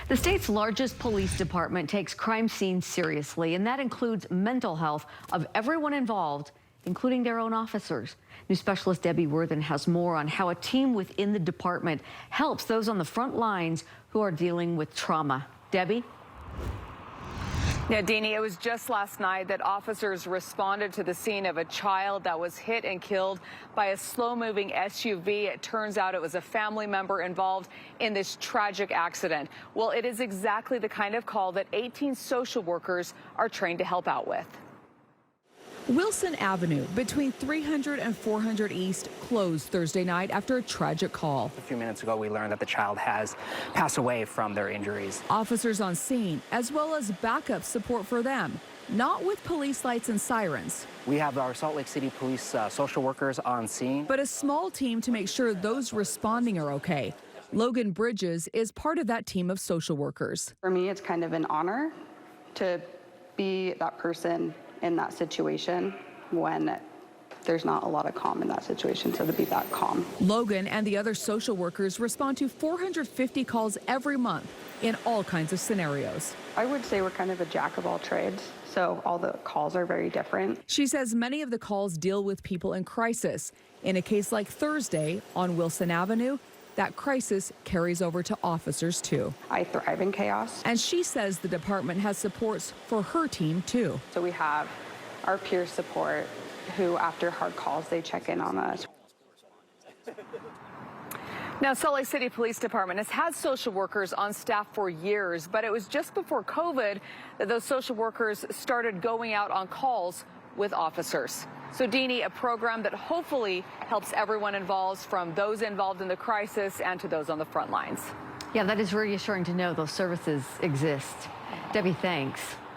The state's largest police department takes crime scenes seriously, and that includes mental health of everyone involved, including their own officers. News specialist Debbie Worthen has more on how a team within the department helps those on the front lines who are dealing with trauma. Debbie? Yeah, Deanie, it was just last night that officers responded to the scene of a child that was hit and killed by a slow-moving SUV. It turns out it was a family member involved in this tragic accident. Well, it is exactly the kind of call that 18 social workers are trained to help out with. Wilson Avenue between 300 and 400 East closed Thursday night after a tragic call. A few minutes ago, we learned that the child has passed away from their injuries. Officers on scene, as well as backup support for them, not with police lights and sirens. We have our Salt Lake City police social workers on scene, but a small team to make sure those responding are okay. Logan Bridges is part of that team of social workers. For me, it's kind of an honor to be that person in that situation when there's not a lot of calm in that situation, so to be that calm. Logan and the other social workers respond to 450 calls every month in all kinds of scenarios. I would say we're kind of a jack of all trades, so all the calls are very different. She says many of the calls deal with people in crisis. In a case like Thursday on Wilson Avenue, that crisis carries over to officers too. I thrive in chaos. And she says the department has supports for her team too. So we have our peer support who, after hard calls, they check in on us. Now, Salt Lake City Police Department has had social workers on staff for years, but it was just before COVID that those social workers started going out on calls with officers. So, Deanie, a program that hopefully helps everyone involved, from those involved in the crisis and to those on the front lines. Yeah, that is reassuring to know those services exist. Debbie, thanks.